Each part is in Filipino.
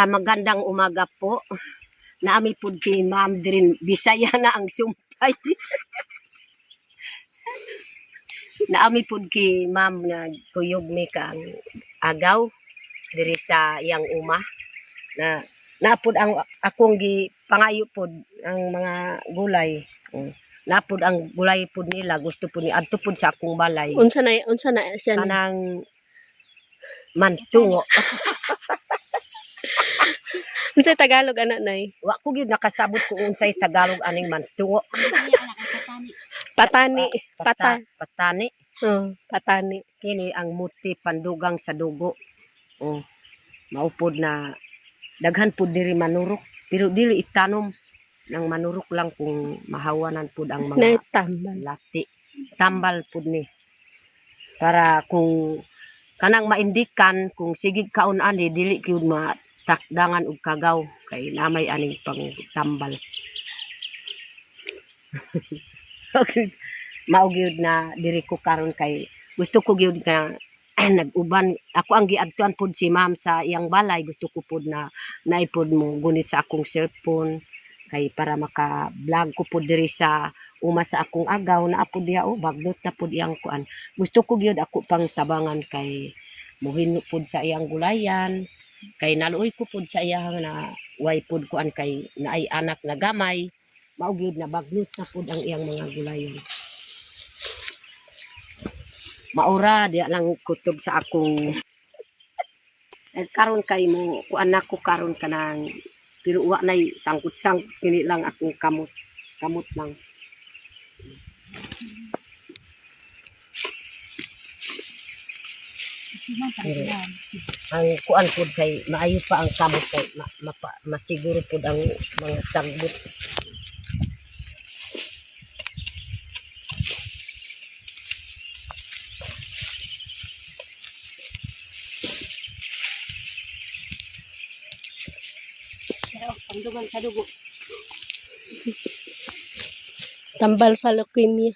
Magandang umaga po. Naami pud kay Ma'am dirin Bisaya na ang sumpay. Naami pud kay Ma'am nga kuyog mi kang agaw diri sa iyang uma na napud ang akong gi pangayo pud ang mga gulay. Napud ang gulay pud nila gusto pud ni adto pud sa akong balay. Unsa na siya ni? Kanang mantungo. Unsay Tagalog ana nay? Wa ko gyud nakasabot kung unsay Tagalog aning mantungo. Patani. Patani. Patani. Kini ang muti pandugang sa dugo. Maupod na daghan pud diri manurok pero dili itanom nang manurok lang kung mahawanan pud ang mga lati. Tambal pud ni. Para kung kanang maindikan kung sigig kaon ani dili gyud matakdangan og kagaw kay namay aning pangtambal. Okay. Mao gyud na diri ko karon kay gusto ko gyud nga nag-uban ako ang giadtuan pud si Ma'am sa iyang balay gusto ko pud na naipod mo gunit sa akong cellphone kay para maka-vlog ko pud diri sa uma sa akong agaw na apod diha bagnot na pud iyang kuan gusto ko gyud ako pang tabangan kay muhinno pud sa iyang gulayan kay naluoy ko pud sa iyang na way pud kuan kay naay anak na gamay mao gyud na bagnot na pud ang iyang mga gulayan. Maura diya lang kutob sa akong karon kay mo kuan ako karon kanang pero wa nay sangkut-sang kini lang akong kamot lang. Ang kuan pud kay maayo pa ang kamot kay masiguro pud ang mga sagbot. Pangdugan sa dugo. Tambal sa leukemia.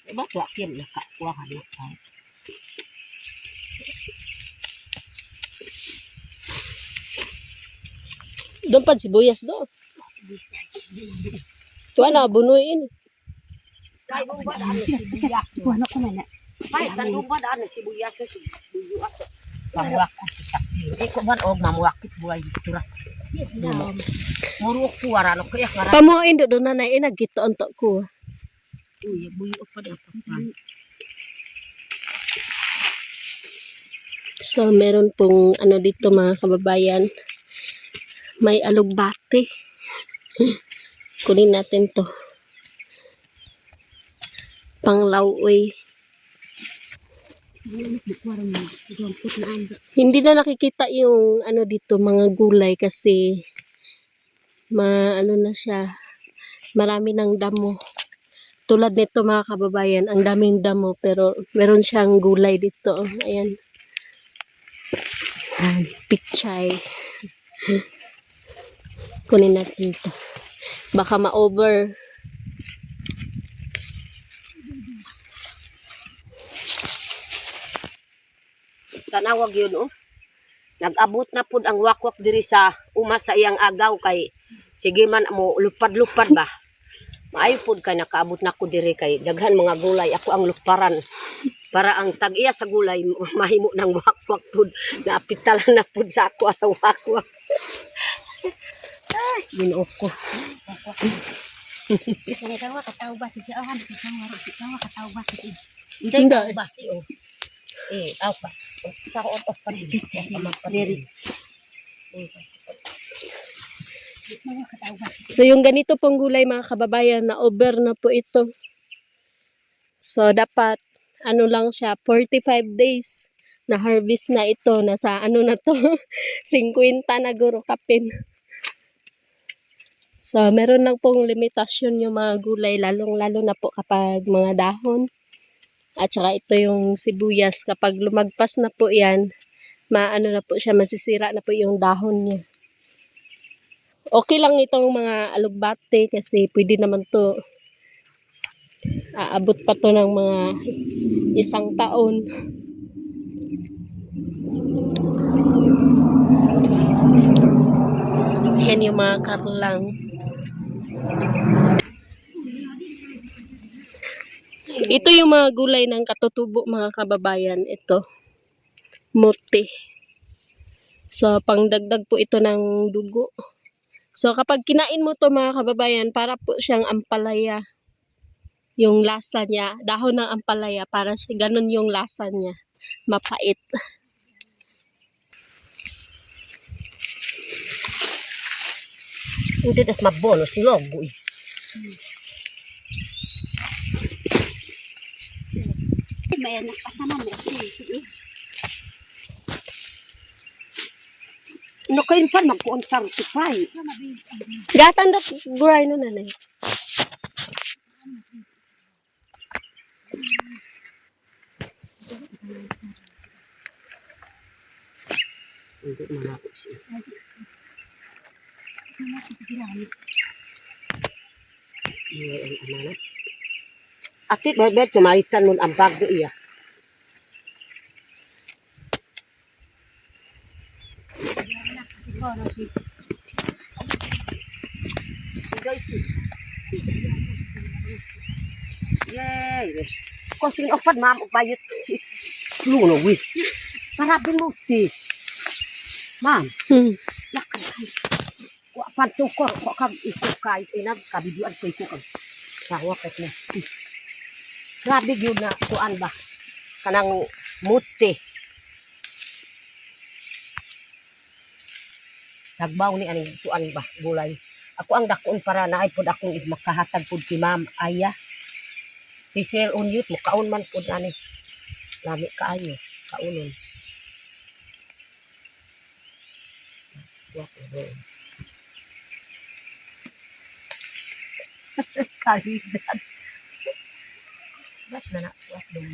Diba wakin nakakuha ka na. Doon pa sibuyas doon. Tuwa na bunuin. Kay ba daan sibuyas. Kuha ko na. Kay ba daan sibuyas ko sibuyas. Mamuwak ko sa hindi ko man og mamuwakit buhay tura. Muro ko warano kaya ngara. Pamuin do na nay nagito ontok ko. Uy, buyo pa daw pa. So meron pong ano dito mga kababayan. May alugbate. Kunin natin to. Panglauoy. Hindi na nakikita yung ano dito mga gulay kasi ano na siya marami ng damo tulad nito mga kababayan ang daming damo pero meron siyang gulay dito ayan pichay kunin natin ito baka ma-over. Tanawag yun nag-abot na pud ang wakwak diri sa uma sa iyang agaw kay sige man mo lupad-lupad ba maayo pud kay nakaabot na ko diri kay daghan mga gulay ako ang luparan para ang tag-iya sa gulay mahimo ng wakwak pud napitalan na pud sa ako ang wakwak. Ay ginuo ko. Kaya daw kataw ba si awan si sangwaro si kataw ba si. Hindi ba si aw pa. Sa ko pa rin sa diri. So yung ganito pong gulay mga kababayan na over na po ito. So dapat ano lang siya 45 days na harvest na ito nasa ano na to 50 na guro kapin. So meron lang pong limitasyon yung mga gulay lalong-lalo na po kapag mga dahon. At saka ito yung sibuyas kapag lumagpas na po yan maano na po siya masisira na po yung dahon niya. Okay lang itong mga alugbate kasi pwede naman to Aabot pa to ng mga 1 taon. Yan yung mga karlang. Ito yung mga gulay ng katutubo, mga kababayan. Ito, mote. So, pangdagdag po ito ng dugo. So, kapag kinain mo to mga kababayan, para po siyang ampalaya. Yung lasa niya, dahon ng ampalaya, para siya, ganun yung lasa niya. Mapait. Hindi tas mabono si Logo eh. May anak pa naman eh. No kain pa magkuuntang sipay. Gatan dat buray no nanay. Hindi man ako siya. Ang anak. Ati bebe tumaitan mo ang bag do iya. Yay. Kung sino opat ma'am bayot si Luno wi. Parabin mo ti. Ma'am, lakay. Wa pantukor kok kag ikut kay inag kabiduan ko ikut kag. Sawa ket na. Grabe gyud na kuan ba. Kanang muti. Tagbaw ni aning kuan ba gulay. Ako ang dakon para naay pod akong makahatag pod si Ma'am Aya. Si Sir Unyut mo kaon man pod ani. Lami kaayo, kaunon. Kalidad. Ba't na nakuat doon?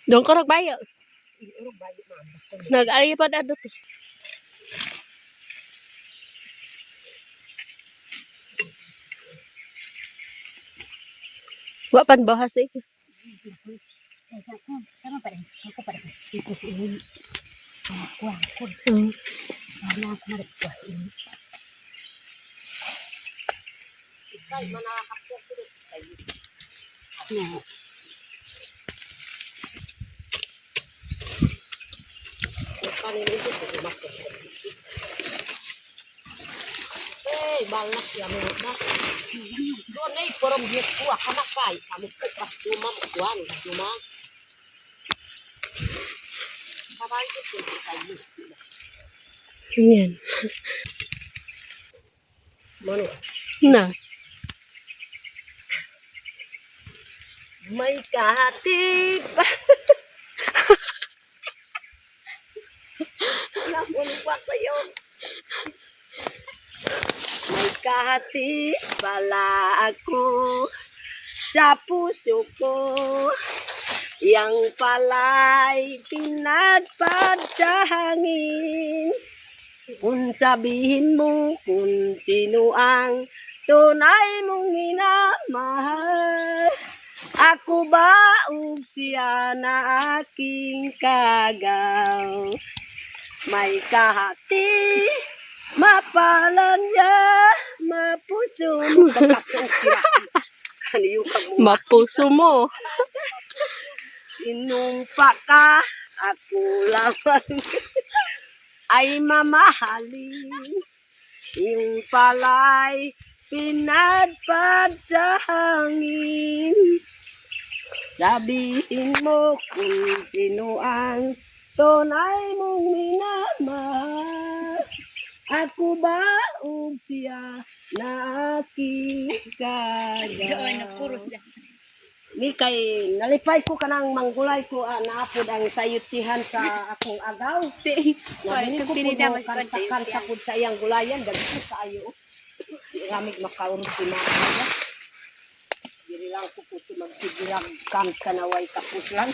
Dong ko nagbayo. Nag-ari pa dadot. Wa pan bahas eh. Sama pa rin. Ako pa rin. Ito si Ilin. Kuwang. Wala ako maragpuas Ilin. Ikay manakapok ko dito sa iyo. No. Paninigit ko kumakot. Eh, balas ya mo na. Doon ay porong diet ko anak kay kami ko pas cuma kuan cuma. Sabay ko sa iyo. Yan. Mano, Na. may kahatip. Lapon pa kayo. May kahatip pala ako sa puso ko. Yang pala'y pinagpad sa hangin. Kung sabihin mo kung sino ang tunay mong minamahal. Ako ba o siya na aking kagaw? May kahati, mapalan niya, mapuso mo. Kaniyo ka mo. Mapuso mo. Sinumpa ka, ako lamang ay mamahalin. Yung pala'y pinadpad sa hangin. Sabihin mo kung sino ang tunay mong minamahal. Ako ba o siya na aking kagaw? Ni kay nalipay ko kanang manggulay ko naapod ang sayutihan sa akong agaw. Nabili ko po mo kanta po sa iyang gulayan. Dagpo sa ayo. Ramig makaurot si mga. Diri lang ko po magsigilang kanta na way tapos lang.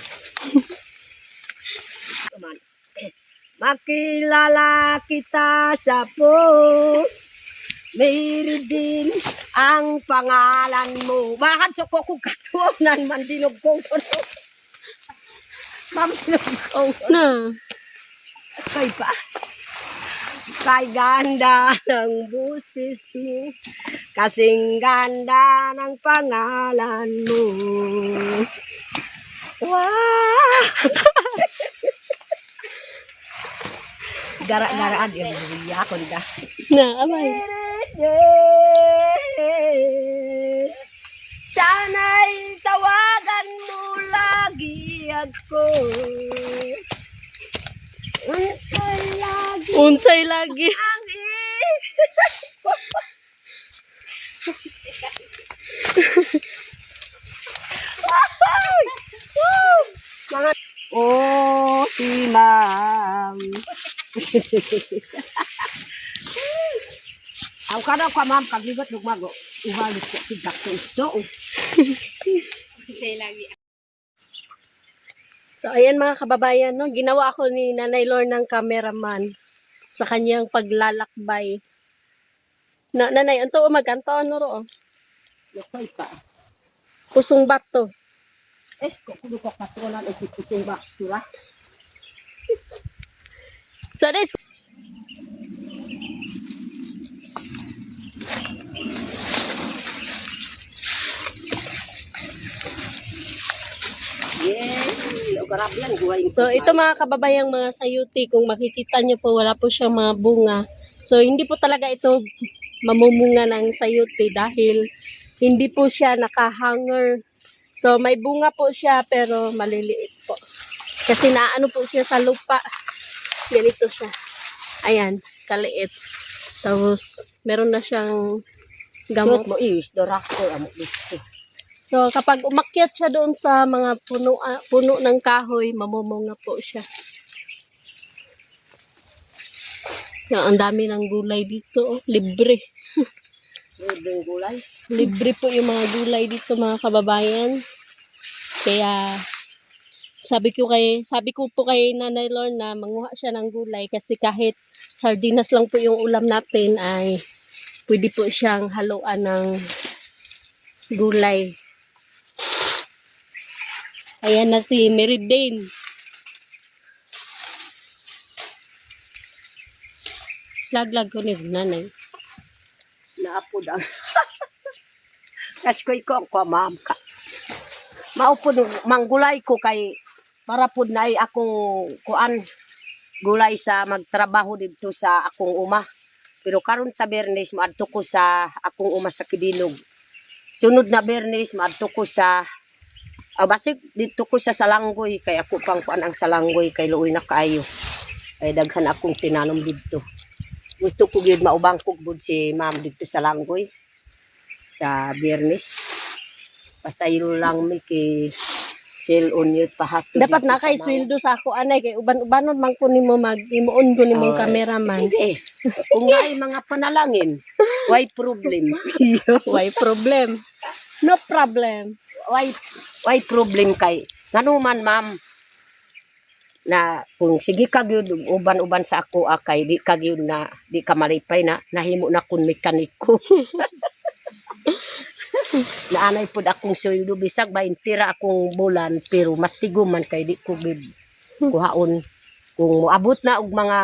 Kuman. Makilala kita sa po. Mary din ang pangalan mo. Bakit so ko katuonan man dinog ko. Mamilog ko. Na. Kay pa. Kay ganda ng busis mo. Kasing ganda ng pangalan mo. Wow! Gara-garaan yung buya ko nila. Na, amay. Sana'y tawagan mo lagi ako. Unsay lagi Unsay lagi. ang mga oh si ma'am. Ang kada ka ma'am kaglibat lugmago. Ubalik ko tigak to ito. So, ayan mga kababayan, no? Ginawa ako ni Nanay Lor ng cameraman sa kanyang paglalakbay. Na, nanay, anto maganto, ano ro? Nakoy pa. Kusong bato. Kukulo ko katulan ang sikuting baktura. So, this, Yeah, garap yan. Guwain so ito mga kababayang mga sayuti, kung makikita nyo po, wala po siyang mga bunga. So, hindi po talaga ito mamumunga ng sayuti dahil hindi po siya nakahanger. So, may bunga po siya pero maliliit po. Kasi naano po siya sa lupa. Ganito siya. Ayan, kaliit. Tapos, meron na siyang Gamot gamot. mo is, dorakto amo dito. So, kapag umakyat siya doon sa mga puno ng kahoy, mamumunga po siya. Ang dami ng gulay dito. Oh. Libre. Libreng gulay. Libre po yung mga gulay dito mga kababayan. Kaya sabi ko po kay Nanay Lor na manguha siya ng gulay kasi kahit sardinas lang po yung ulam natin ay pwede po siyang haluan ng gulay. Ayan na si Meridane. Laglag ko ni Nanay. Naapod ang. Kasi ko ma'am ka. Maupod manggulay ko kay para pud na akong kuan gulay sa magtrabaho dito sa akong uma. Pero karon sa Bernes maadto ko sa akong uma sa Kidinog. Sunod na Bernes maadto ko sa basig dito ko sa Salanggoy kay ako pang kuan ang Salanggoy kay luoy na kaayo. Ay daghan akong tinanom dito. Gusto ko gyud maubang ko bud si ma'am dito sa Langgoy sa Biyernes. Pasaylo lang mi kay sale on yun pahato. Dapat na kay sweldo sa ako anay kay uban-ubanon man ko nimo mag-imuon ko nimong cameraman. Sige. Kung may mga panalangin, why problem? Why problem? No problem. Why problem kay ngano man ma'am na kung sige ka gyud uban-uban sa ako kay di ka gyud na di ka malipay na nahimo na kun mekaniko. Naanay pud akong sweldo bisag 20 ra akong bulan pero matigo man kay di ko gid kuhaon kung moabot na og mga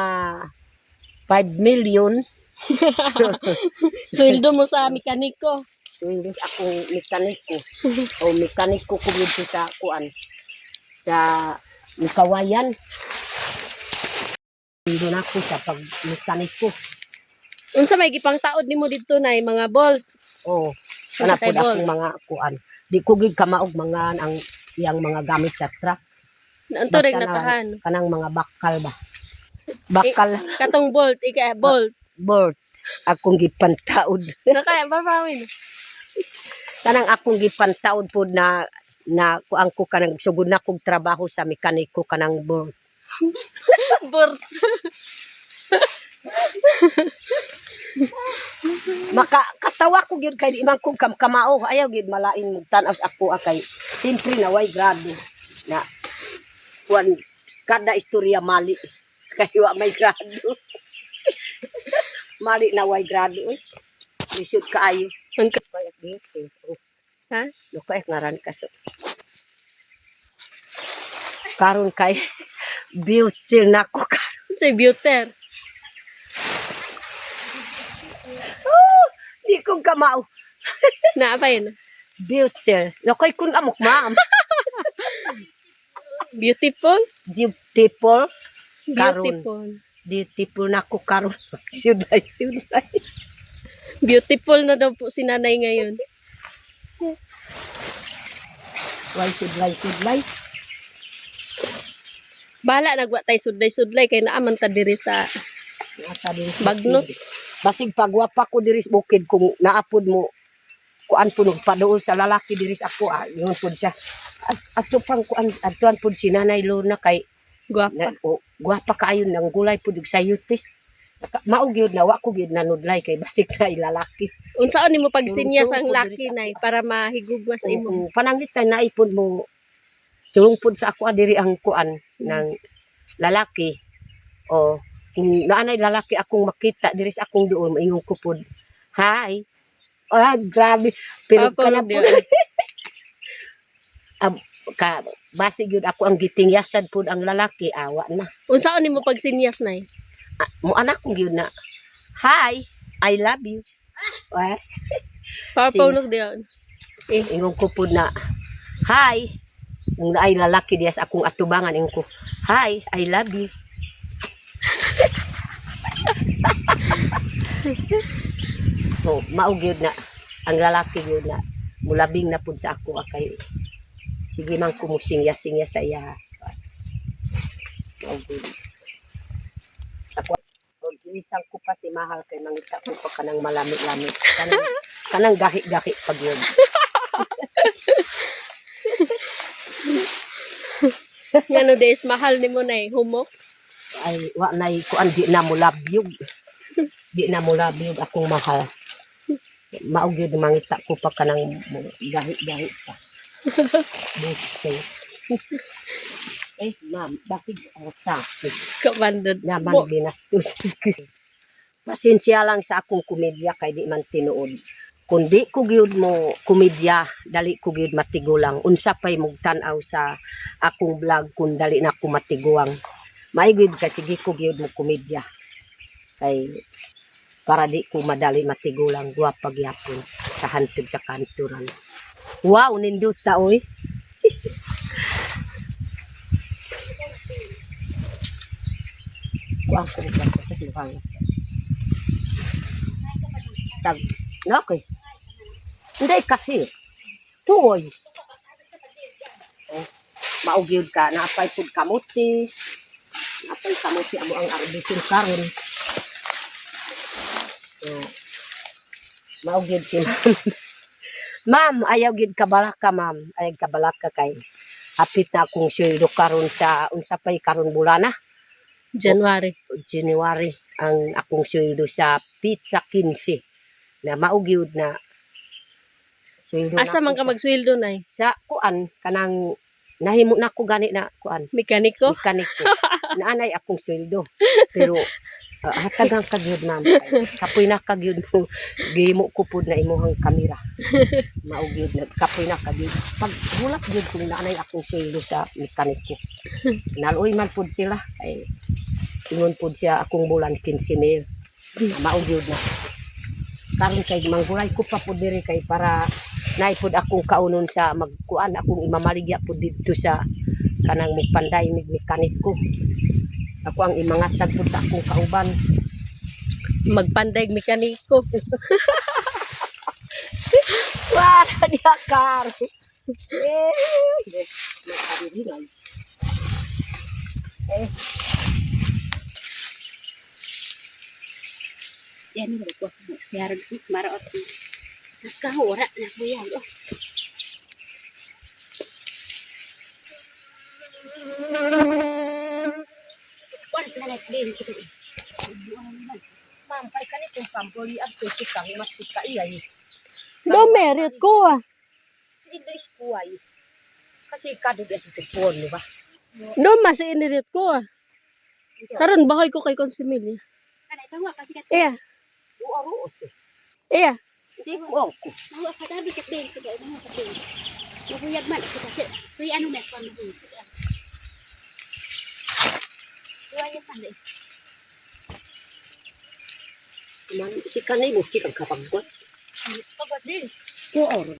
5 million Sweldo mo sa mekaniko. sweldo sa akong mekaniko o mekaniko ko gid sa kuan sa Kawayan. Sweldo na ko sa pag mekaniko. Unsa may gipang taod nimo didto nay mga bolt? Oh, kana Kay pud Bol. akong mga kuan. Di ko gid kamaog mga ang iyang mga gamit sa truck. Anto reg Basta natahan. Kanang mga bakal ba. Bakal Katong bolt, bolt. board akong gipantaod. Nakaya babawin. Kanang akong gipantaod pud na kuang ko kanang sugod na kog trabaho sa mekaniko kanang board. Bolt. Makakatawa ko gyud kay di man ko kamao ayaw gyud malain mo tan-aw sa ako kay simpre na way grado na kuan kada istorya mali kay wa may grado. Mali na way grado oy. Lisod kaayo. Ang Kaya beauty. ha? Lukay ngaran kaso. Karon kay beauty nako Say beauty. di ko kamao. Na apa yun? Beauty. Lukay kun amok ma'am. Beautiful? Beautiful. Karon. Beautiful. Beautiful nako karon. Sudlay. Beautiful na daw po si nanay ngayon. Why sudlay. Bahala nagwa tay sudlay-sudlay kay naaman ta diri sa Nasa diri sa Bagnot. bukid. Basig pagwapa ko diri sa bukid kung naapod mo kuan punog paduol sa lalaki diri sa ako yun pud siya. Ato pang kuan atuan pud si Nanay Lorna kay guwapa. gwapa kaayo nang gulay pud og sayutis. Mao gyud na wa ko gyud nanudlay kay basig na lalaki. Unsaon nimo pagsinyas Sulong-sulong ang po laki diri sa nay para mahigugma sa imo? Kung pananglit kay naipod mo sulong pud sa ako diri ang kuan ng lalaki o kung naanay lalaki akong makita diri sa akong duol maingon ko pud hi grabe pero kana Papunod pud yun. ka basi gyud ako ang gitingyasan pud ang lalaki awa na Unsaon nimo pagsinyas nay? mo anak ko gyud na hi I love you Papunod diyon. ingon ko pud na hi kung naay lalaki diya sa akong atubangan ingon ko hi I love you so mao gyud na ang lalaki gyud na mulabing na pud sa ako kay sige man ko musingya-singya sa iya mao gyud ako inisang ko pa si mahal kay mangita ko pa kanang malami-lami kanang gahi-gahi pag yun Ngano days mahal nimo nay humok? ay wa nay kuan di na mulabyog akong mahal mao gyud mangita ko pa kanang gahi-gahi pa bukay ma'am basig ta Kabandod. naman binastos pasensya lang sa akong komedya kay di man tinuod kung di ko gyud mo komedya dali ko gyud matigulang unsa pay mugtan-aw sa akong vlog kung dali na ko matiguang maigid ka sige ko gyud mo komedya kay para di ko madali matigulang guwapa gyapon sa hantod sa kanturan wow nindot ta oy kuan ko ba sa lugar tag no okay hindi kasi tuoy mao gyud ka naapay pud kamuti amo ang arbisin karon so mao gyud si ma'am ayaw gyud kabalaka ma'am ayaw kabalaka kay hapit na akong sweldo karon sa unsa pay karon bulana January. January ang akong sweldo sa pizza 15 na mao gyud na sweldo Asa man ka magsweldo nay? sa kuan kanang nahimo na ko gani na kuan Mekaniko? mekaniko naanay akong sweldo pero hatagang kagyud ma'am kapoy na kagyud mo gihimo ko pud na imuhang kamera mao gyud na kapoy na kagyud pag bulat gyud kung naanay akong sweldo sa mekaniko naluoy man pud sila ay ingon pud siya akong bulan 15,000 mao gyud na karon kay manggulay ko pa pud diri kay para naipod akong kaunon sa magkuan akong imamaligya pud didto sa kanang magpanday mig mekaniko ako ang imangatag pud sa akong kauban Magpanday mekaniko. wala diha kar magkariringan Yan mo ko. Siar maraot. Nakahura na ko yan. Oh. Wala sila din sa kasi. ma'am, kay kanitong pampuli at sikang matsika iyay. Do merit ko ah. Si Idris po ay. Kasi kado di sa tupon, di ba? Do mas inirit ko ah. Karon bahoy ko kay Consimilya. Kana tawa kasi kat. Iya, Uaro ito. iya. Hindi ko ako. Nawa ka tabi kat din sige nawa kat din. Nabuyag man kasi free ano mes kon mo. Duwanya sande. Man, si kanay mo, kikang kapaggot. Pagod din. Uaro.